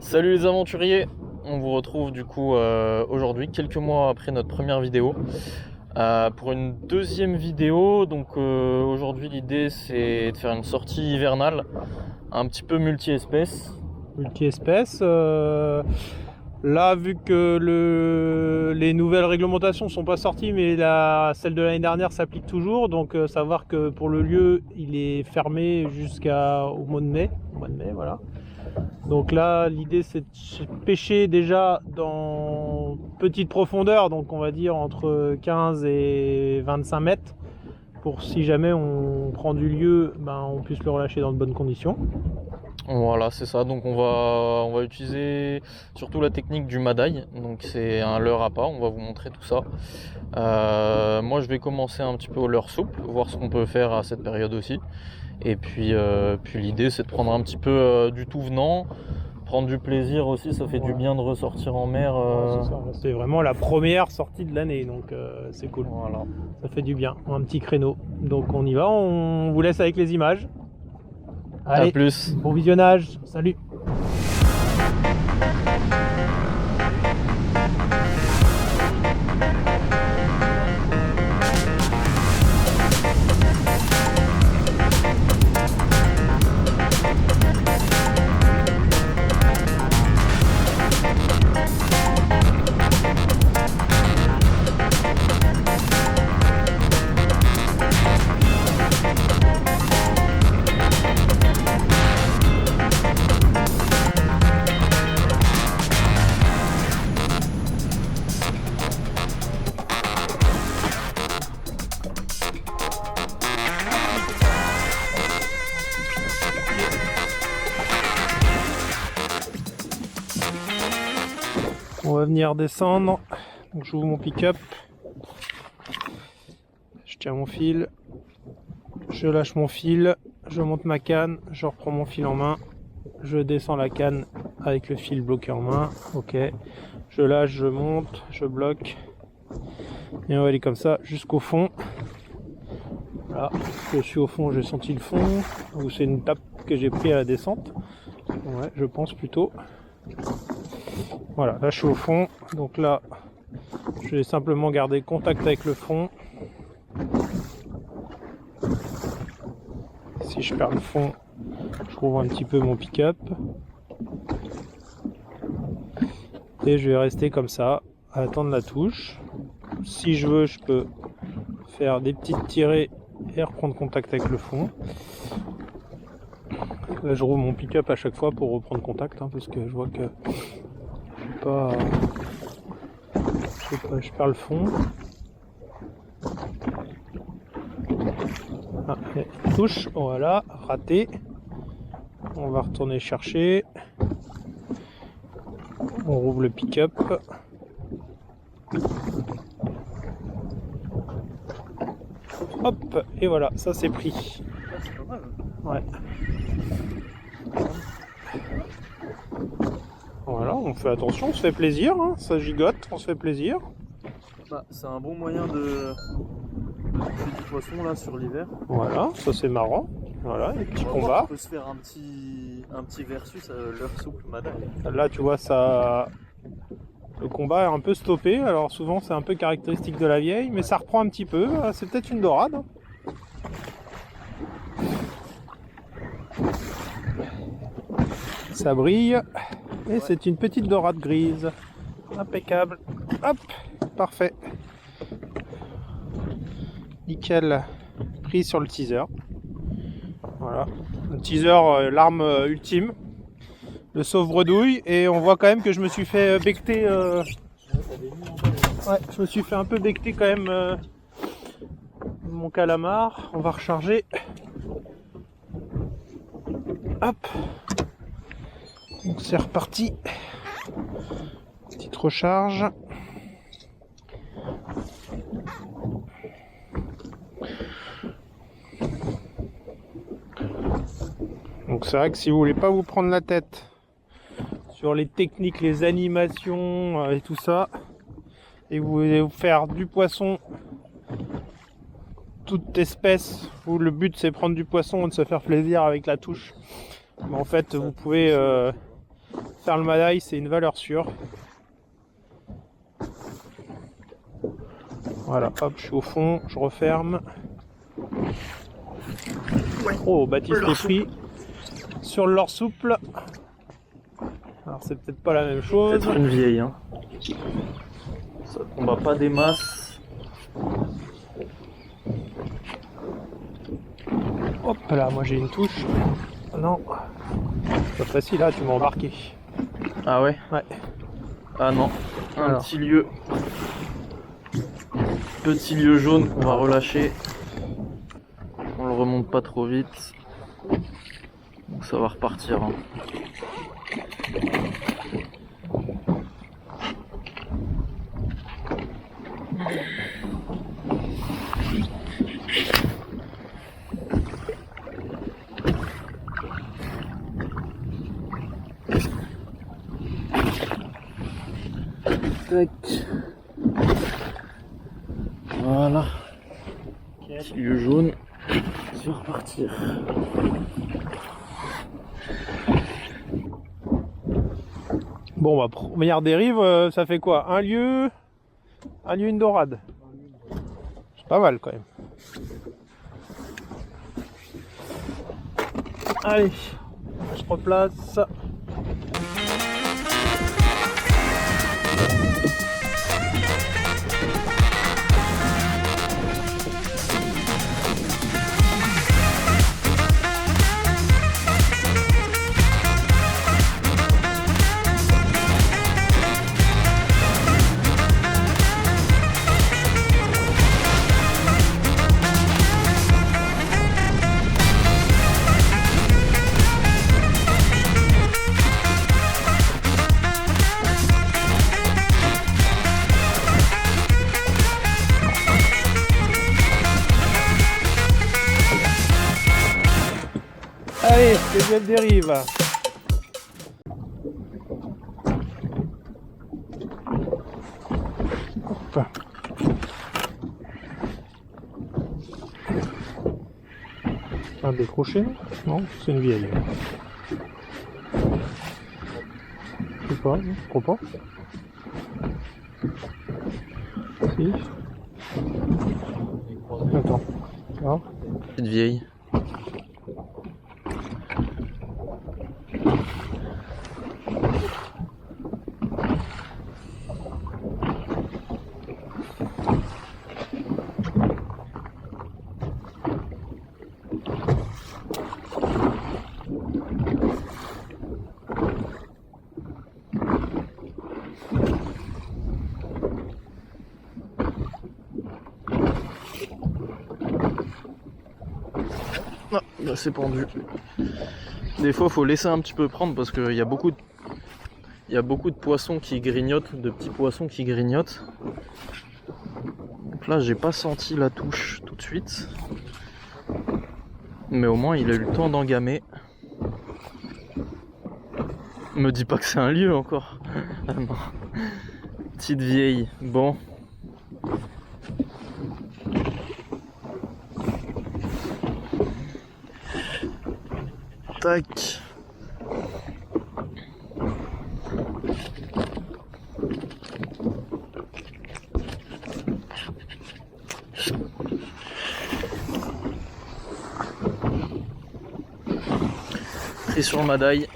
Salut les aventuriers, on vous retrouve du coup aujourd'hui, quelques mois après notre première vidéo, pour une deuxième vidéo. Donc aujourd'hui l'idée c'est de faire une sortie hivernale, un petit peu multi-espèces. Multi-espèces. Là, vu que les nouvelles réglementations sont pas sorties, mais celle de l'année dernière s'applique toujours, donc savoir que pour le lieu, il est fermé jusqu'au mois de mai. Voilà. Donc là, l'idée c'est de pêcher déjà dans petite profondeur, donc on va dire entre 15 et 25 mètres, pour si jamais on prend du lieu, on puisse le relâcher dans de bonnes conditions. Voilà, c'est ça. Donc on va utiliser surtout la technique du Madaï. Donc c'est un leurre à pas, on va vous montrer tout ça. Moi je vais commencer un petit peu au leurre souple, voir ce qu'on peut faire à cette période aussi. Et puis l'idée c'est de prendre un petit peu du tout venant, prendre du plaisir aussi, ça fait du bien de ressortir en mer. C'est vraiment la première sortie de l'année, donc c'est cool. Voilà. Ça fait du bien, un petit créneau. Donc on y va, on vous laisse avec les images. Allez, À plus. bon visionnage, salut. On va venir descendre. Donc j'ouvre mon pick-up. Je tiens mon fil. Je lâche mon fil. Je monte ma canne. Je reprends mon fil en main. Je descends la canne avec le fil bloqué en main. Ok. Je lâche, je monte, je bloque. Et on va aller comme ça jusqu'au fond. Voilà. Je suis au fond, j'ai senti le fond. Ou c'est une tape que j'ai pris à la descente. Ouais, je pense plutôt. Voilà, là je suis au fond, donc là je vais simplement garder contact avec le fond. Si je perds le fond, je rouvre un petit peu mon pick-up. Et je vais rester comme ça, à attendre la touche. Si je veux, je peux faire des petites tirées et reprendre contact avec le fond. Là je rouvre mon pick-up à chaque fois pour reprendre contact, parce que je vois que je perds le fond. Ah, touche, voilà, raté. On va retourner chercher. On rouvre le pick-up. Hop, et voilà, ça c'est pris. Ouais. Voilà, on fait attention, on se fait plaisir, ça gigote, on se fait plaisir. C'est un bon moyen de tuer du poisson là sur l'hiver. Voilà, ça c'est marrant. Voilà, les petits combats. On peut se faire un petit versus leurre souple Madaï. Là, tu vois, ça, le combat est un peu stoppé. Alors souvent, c'est un peu caractéristique de la vieille, mais ça reprend un petit peu. C'est peut-être une dorade. Ça brille. Et c'est une petite dorade grise. Impeccable. Hop, parfait. Nickel. Pris sur le teaser. Voilà. Le teaser, l'arme ultime. Le sauve-bredouille. Et on voit quand même que je me suis fait becter. Ouais, je me suis fait un peu becter quand même mon calamar. On va recharger. Hop. Donc c'est reparti. Petite recharge. Donc c'est vrai que si vous voulez pas vous prendre la tête sur les techniques, les animations et tout ça, et vous voulez vous faire du poisson toute espèce où le but c'est prendre du poisson et de se faire plaisir avec la touche, mais en fait vous pouvez perle madaille, c'est une valeur sûre. Voilà, hop, je suis au fond, je referme. Oh, Baptiste est pris sur le leurre souple. Alors c'est peut-être pas la même chose. Peut-être une vieille, hein. Ça combat pas des masses. Hop là, moi j'ai une touche. Non, c'est pas facile là, tu m'as embarqué. Ah ouais? Ouais. Ah non, un Alors. petit lieu. Petit lieu jaune qu'on va relâcher. On le remonte pas trop vite. Donc ça va repartir. Hein. Tac. Voilà. Petit lieu jaune. Je vais repartir. Bon, bah, première dérive, ça fait quoi? Un lieu, une dorade. C'est pas mal quand même. Allez, je replace. Allez, deuxième dérive. Hop. Un décroché? Non, c'est une vieille. Je sais pas, je crois pas. Si. Attends. Ah. Petite vieille. Ah, là c'est pendu. Des fois faut laisser un petit peu prendre parce qu'il y a beaucoup de poissons qui grignotent, de petits poissons qui grignotent. Donc là j'ai pas senti la touche tout de suite. Mais au moins il a eu le temps d'engamer. Me dis pas que c'est un lieu encore. Ah non. Petite vieille. Bon. Tac. Pris sur le madaille.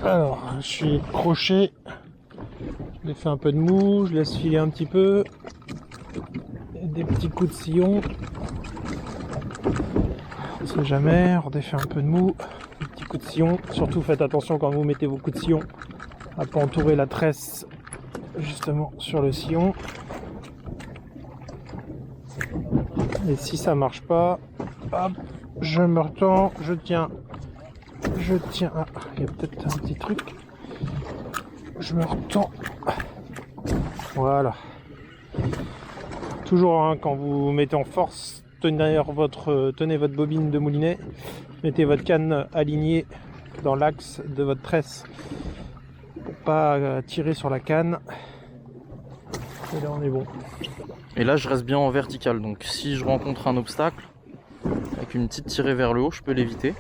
Alors, je suis crochet. Je fait un peu de mou, je laisse filer un petit peu. Des petits coups de sillon. On sait jamais, on défait un peu de mou. Des petits coups de sillon. Surtout faites attention quand vous mettez vos coups de sillon à pas entourer la tresse justement sur le sillon. Et si ça marche pas, hop, je me retends, je tiens. Ah, il y a peut-être un petit truc. Je me retends. Voilà. Toujours hein, quand vous mettez en force, tenez votre bobine de moulinet, mettez votre canne alignée dans l'axe de votre tresse pour pas tirer sur la canne. Et là on est bon. Et là je reste bien en vertical, donc si je rencontre un obstacle, avec une petite tirée vers le haut, je peux l'éviter.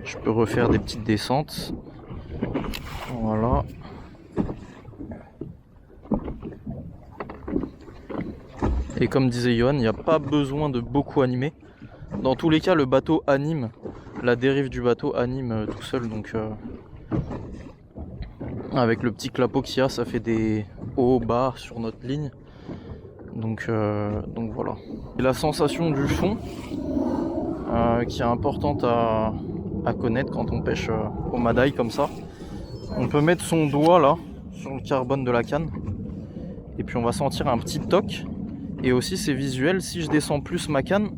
Je peux refaire des petites descentes. Voilà. Et comme disait Johan, il n'y a pas besoin de beaucoup animer. Dans tous les cas, le bateau anime, la dérive du bateau anime tout seul. Donc avec le petit clapot qu'il y a, ça fait des hauts, bas sur notre ligne. Donc voilà. Et la sensation du fond, qui est importante à connaître quand on pêche au Madaï comme ça. On peut mettre son doigt là, sur le carbone de la canne. Et puis on va sentir un petit toc. Et aussi c'est visuel, si je descends plus ma canne,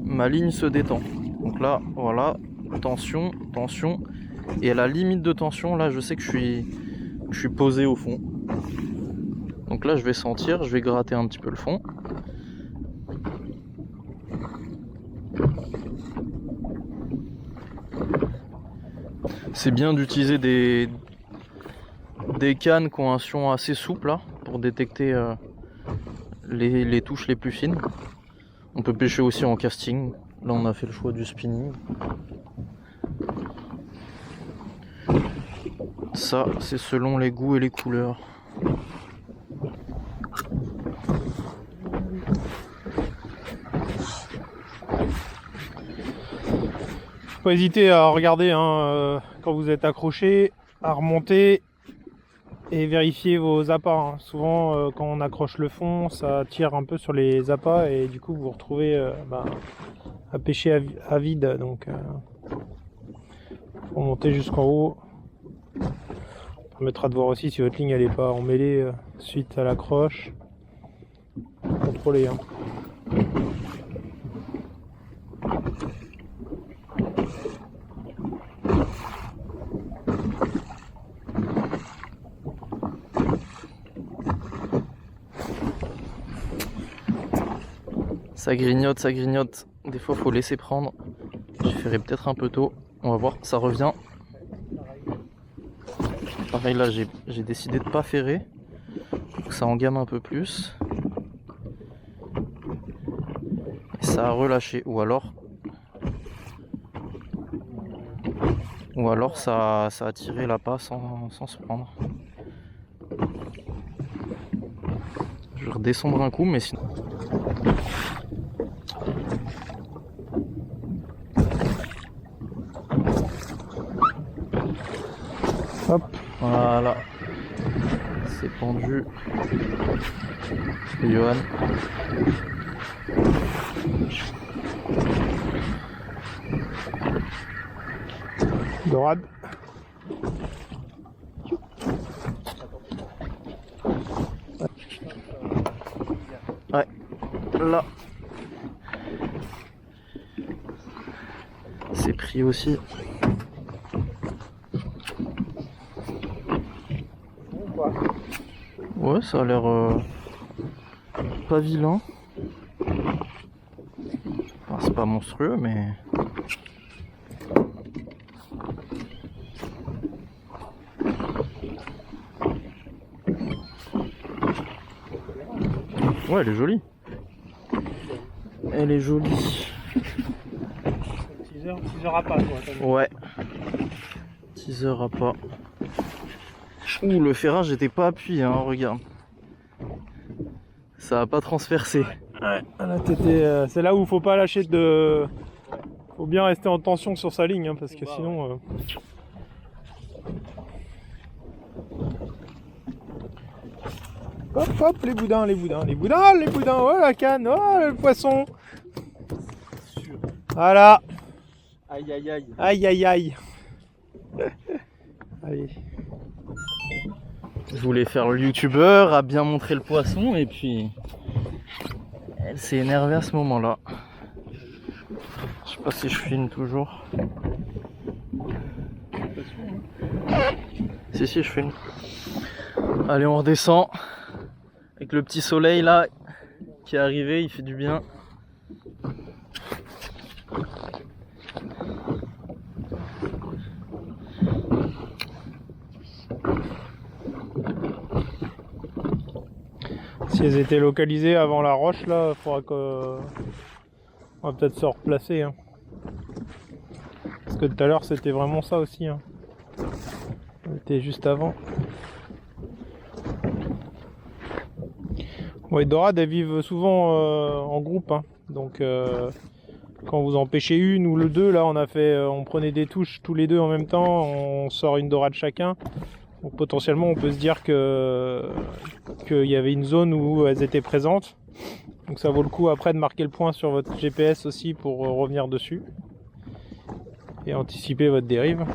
ma ligne se détend. Donc là, voilà, tension, tension. Et à la limite de tension, là je sais que je suis posé au fond. Donc là je vais sentir, je vais gratter un petit peu le fond. C'est bien d'utiliser des cannes qui ont un son assez souple là, pour détecter les touches les plus fines. On peut pêcher aussi en casting. Là on a fait le choix du spinning. Ça c'est selon les goûts et les couleurs. Faut pas hésiter à regarder quand vous êtes accroché, à remonter et vérifier vos appâts. Souvent quand on accroche le fond, ça tire un peu sur les appâts et du coup vous vous retrouvez à pêcher à vide. Donc faut monter jusqu'en haut. Ça permettra de voir aussi si votre ligne elle est pas emmêlée suite à l'accroche. Contrôlez. Ça grignote, ça grignote. Des fois faut laisser prendre. Je ferai peut-être un peu tôt. On va voir, ça revient. Pareil là j'ai décidé de pas ferrer. Pour que ça engamme un peu plus. Et ça a relâché. Ou alors ça a tiré l'appât sans se prendre. Je vais redescendre un coup mais sinon. Hop. Voilà, c'est pendu. Et Johan. Dorade. Ouais, là. C'est pris aussi. Ouais, ça a l'air pas vilain. Enfin, c'est pas monstrueux, mais... Ouais, elle est jolie. Elle est jolie. Teaser à pas, toi. Ouais. Teaser à pas. Ouh, le ferrage était pas appuyé, hein, regarde. Ça a pas transpercé. Ouais, là, c'est là où faut pas lâcher de... Faut bien rester en tension sur sa ligne, parce que sinon... Hop, hop, les boudins, oh la canne, oh le poisson. Voilà. Aïe aïe aïe. Aïe aïe aïe. Allez. Je voulais faire le youtubeur, à bien montrer le poisson, et puis elle s'est énervée à ce moment-là. Je sais pas si je filme toujours. Si, je filme. Allez, on redescend avec Avec le petit soleil là qui est arrivé, il fait du bien. Si elles étaient localisées avant la roche là, il faudra que... On va peut-être se replacer. Hein. Parce que tout à l'heure c'était vraiment ça aussi. Hein. On était juste avant. Bon, les dorades elles vivent souvent en groupe. Hein. Donc quand vous en pêchez une ou le deux, là on prenait des touches tous les deux en même temps, on sort une dorade chacun. Donc potentiellement on peut se dire qu'il y avait une zone où elles étaient présentes. Donc ça vaut le coup après de marquer le point sur votre GPS aussi pour revenir dessus. Et anticiper votre dérive.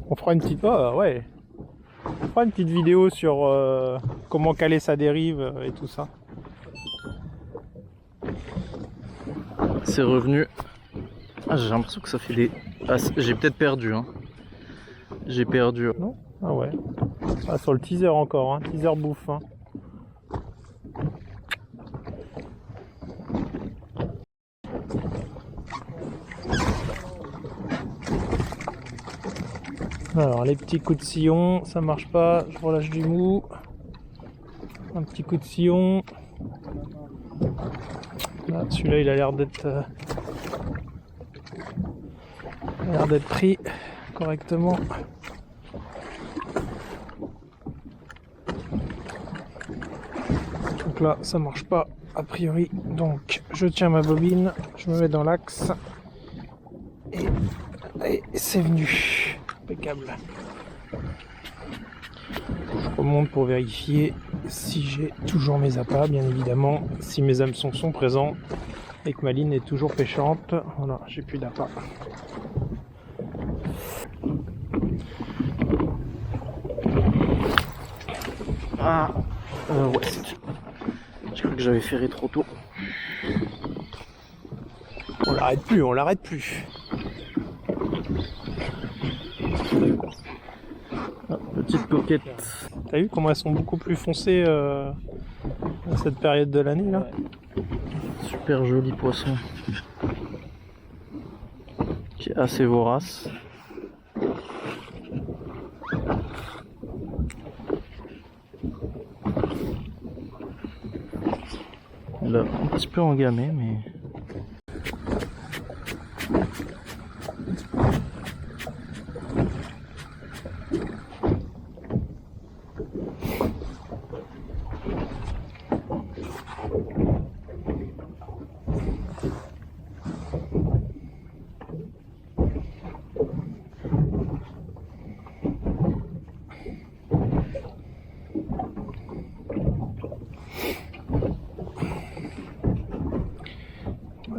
On fera une petite... Oh, ouais. On fera une petite vidéo sur comment caler sa dérive et tout ça. C'est revenu. Ah, j'ai l'impression que ça fait des... Ah, j'ai peut-être perdu. Hein. J'ai perdu. Non? Ah ouais. Ah, sur le teaser encore. Hein. Teaser bouffe. Hein. Alors les petits coups de sillon, ça marche pas, je relâche du mou. Un petit coup de sillon. Là, celui-là il a l'air d'être pris correctement. Donc là ça marche pas a priori, donc je tiens ma bobine, je me mets dans l'axe et c'est venu. Impeccable. Je remonte pour vérifier si j'ai toujours mes appâts, bien évidemment, si mes hameçons sont présents et que ma ligne est toujours pêchante. Voilà, j'ai plus d'appâts. Ah, ouais, je crois que j'avais ferré trop tôt. On l'arrête plus, on l'arrête plus. Petite coquette. T'as vu comment elles sont beaucoup plus foncées à cette période de l'année là? Super joli poisson. Qui est assez vorace. Elle a un petit peu engamé, mais...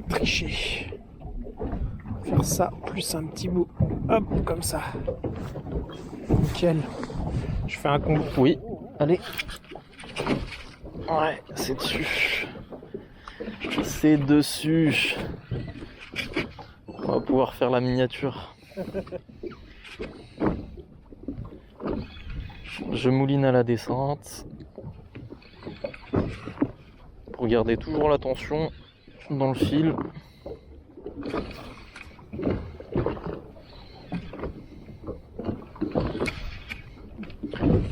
Tricher. Faire ça plus un petit bout. Hop, comme ça. Nickel. Je fais un combo. Oui, allez. Ouais, c'est dessus. C'est dessus. On va pouvoir faire la miniature. Je mouline à la descente. Pour garder toujours la tension dans le fil.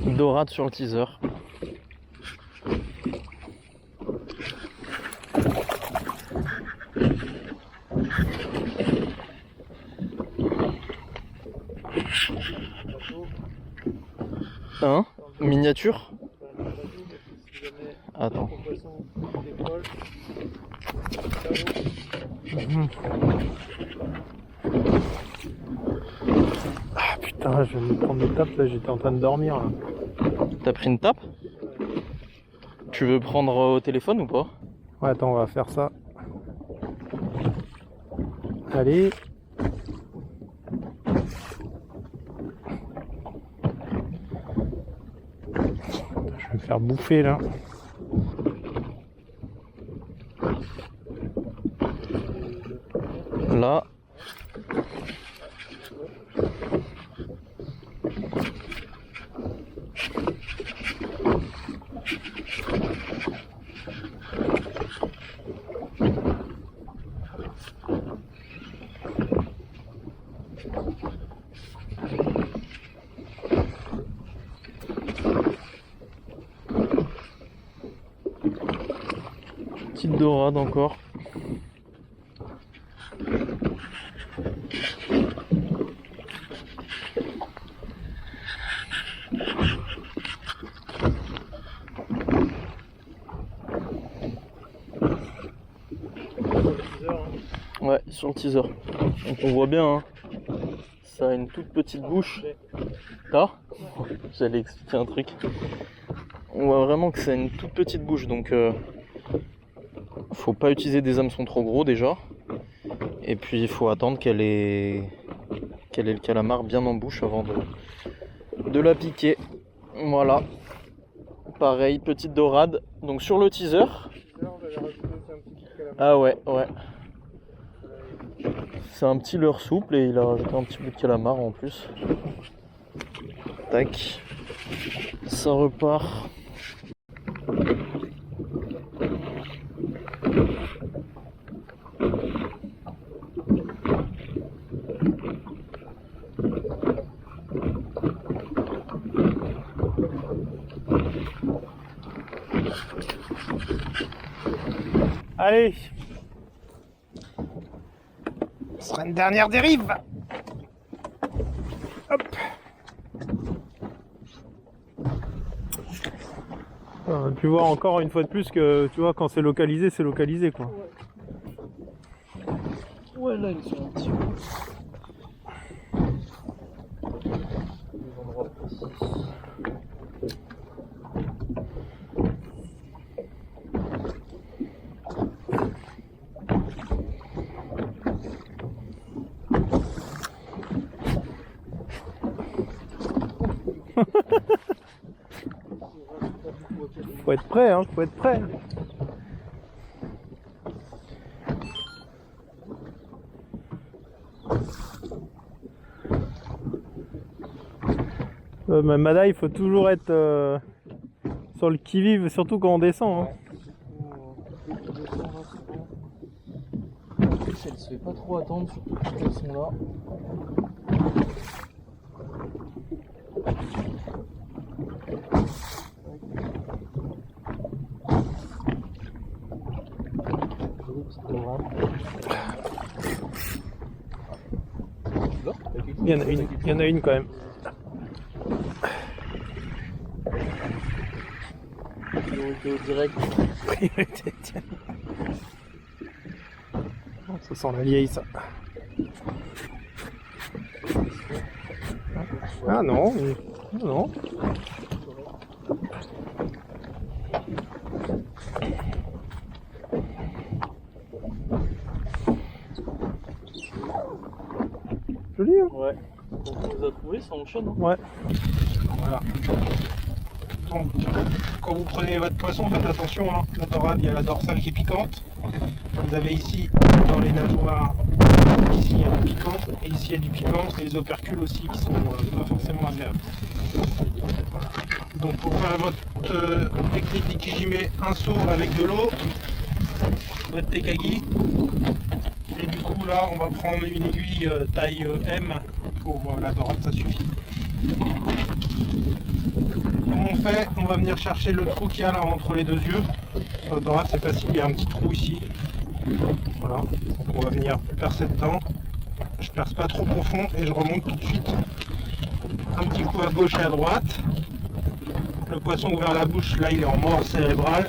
Dorade sur le teaser. Hein? Miniature? Attends. Ah putain, je vais me prendre une tape là, j'étais en train de dormir là. T'as pris une tape? Tu veux prendre au téléphone ou pas? Ouais, attends, on va faire ça. Allez. Je vais me faire bouffer là. Là. petite dorade encore. Ouais, sur le teaser. Donc on voit bien, hein. Ça a une toute petite bouche. Ah, j'allais expliquer un truc. On voit vraiment que ça a une toute petite bouche, donc faut pas utiliser des hameçons trop gros déjà. Et puis il faut attendre qu'elle ait le calamar bien en bouche avant de la piquer. Voilà. Pareil, petite dorade. Donc sur le teaser. Ah ouais, ouais. C'est un petit leurre souple et il a rajouté un petit bout de calamar en plus. Tac. Ça repart. Allez, ce sera une dernière dérive. Hop. On a pu voir encore une fois de plus que tu vois quand c'est localisé quoi. Ouais, là ils sont un petit peu. Faut être prêt, hein, faut être prêt. Mada, il faut toujours être sur le qui-vive, surtout quand on descend. Hein. Elle se fait pas trop attendre, surtout quand elles sont là. Il y en a une quand même. Priorité au direct. Priorité, tiens. Ça sent la vieille ça. Ah non, non. Joli hein. Ouais. Donc on les a trouvés, ça enchaîne. Hein. Ouais. Voilà. Donc, quand vous prenez votre poisson, faites attention, hein. La dorade, il y a la dorsale qui est piquante. Vous avez ici, dans les nageoires, ici il y a du piquant, et ici il y a du piquant, et les opercules aussi qui sont pas forcément agréables. Voilà. Donc pour faire votre technique d'ikijime, un seau avec de l'eau, votre tekagi, et du coup là on va prendre une aiguille taille M pour la dorade, ça suffit. Comment on fait? On va venir chercher le trou qu'il y a là entre les deux yeux. Sur la dorade c'est facile, il y a un petit trou ici. Voilà, donc on va venir percer dedans. Je perce pas trop profond et je remonte tout de suite. Un petit coup à gauche et à droite. Le poisson ouvert la bouche, là il est en mort cérébrale.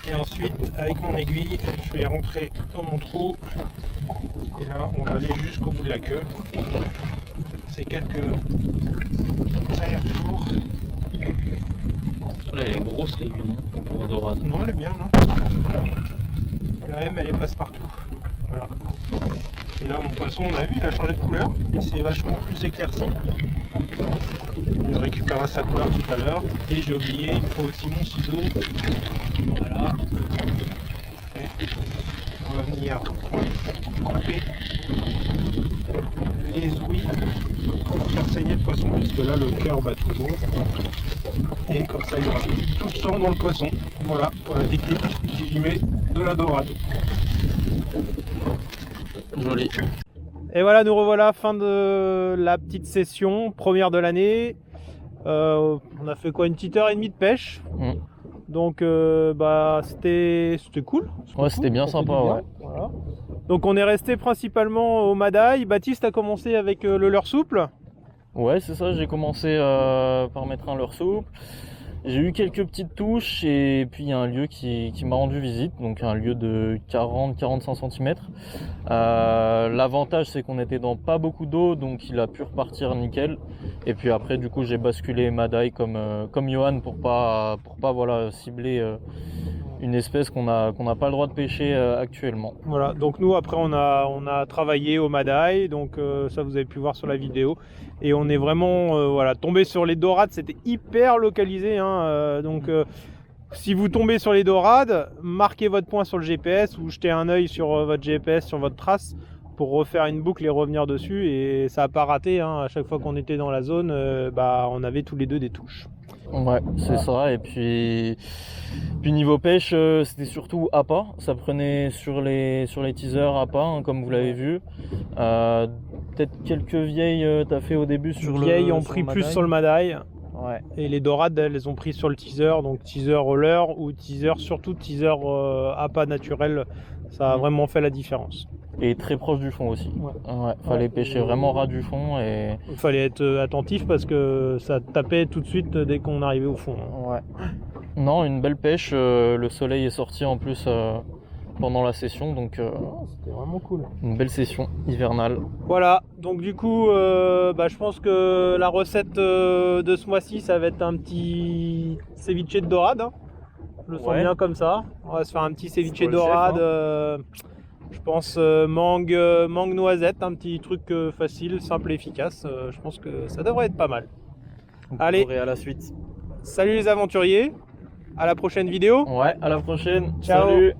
Et ensuite, avec mon aiguille, je vais rentrer dans mon trou. Et là, on va aller jusqu'au bout de la queue. C'est quelques allers-retours. Là, elle est grosse, l'aiguille, pour dorade. Non, elle est bien, non? La M, elle est passe-partout. Voilà. Et là, mon poisson, on a vu, il a changé de couleur. Et c'est vachement plus éclairci. Je récupérerai sa couleur tout à l'heure. Et j'ai oublié, il faut aussi mon ciseau. Voilà. Et on va venir couper les ouïes pour faire saigner le poisson, puisque là, le cœur bat toujours. Et comme ça, il y aura tout le sang dans le poisson. Voilà, pour la technique d'ikijime de la dorade. Joli. Et voilà, nous revoilà, fin de la petite session, première de l'année. On a fait quoi, une petite heure et demie de pêche. Donc c'était cool. Ouais, c'était bien ça fait sympa, du bien. ouais. Voilà. Donc on est resté principalement au Madaï. Baptiste a commencé avec le leurre souple. Ouais, c'est ça, j'ai commencé par mettre un leurre souple. J'ai eu quelques petites touches et puis il y a un lieu qui m'a rendu visite, donc un lieu de 40-45 cm. L'avantage c'est qu'on était dans pas beaucoup d'eau, donc il a pu repartir nickel. Et puis après du coup j'ai basculé Madaï comme Johan pour pas voilà, cibler une espèce qu'on n'a pas le droit de pêcher actuellement. Voilà, donc nous après on a travaillé au Madaï, donc ça vous avez pu voir sur la vidéo. Et on est vraiment voilà, tombé sur les dorades, c'était hyper localisé. Donc si vous tombez sur les dorades, marquez votre point sur le GPS ou jetez un œil sur votre GPS, sur votre trace pour refaire une boucle et revenir dessus. Et ça n'a pas raté, à chaque fois qu'on était dans la zone, on avait tous les deux des touches. Ouais, c'est ça. Et puis niveau pêche, c'était surtout appât. Ça prenait sur les teasers appât, comme vous l'avez vu. Peut-être quelques vieilles t'as fait au début sur le vieilles ont pris plus sur le Madaï. Ouais. Et les dorades, elles ont pris sur le teaser, donc teaser au leurre ou teaser, surtout teaser appât naturel. Ça a vraiment fait la différence. Et très proche du fond aussi. Ouais, fallait pêcher vraiment ras du fond et il fallait être attentif parce que ça tapait tout de suite dès qu'on arrivait au fond. Ouais. Non, une belle pêche. Le soleil est sorti en plus pendant la session, donc c'était vraiment cool. Une belle session hivernale. Voilà, donc du coup, je pense que la recette de ce mois-ci, ça va être un petit ceviche de dorade. Je le sens bien comme ça. On va se faire un petit ceviche de dorade. Je pense mangue noisette, un petit truc facile, simple et efficace. Je pense que ça devrait être pas mal. Allez, à la suite. Salut les aventuriers, à la prochaine vidéo. Ouais, à la prochaine. Ciao. Salut.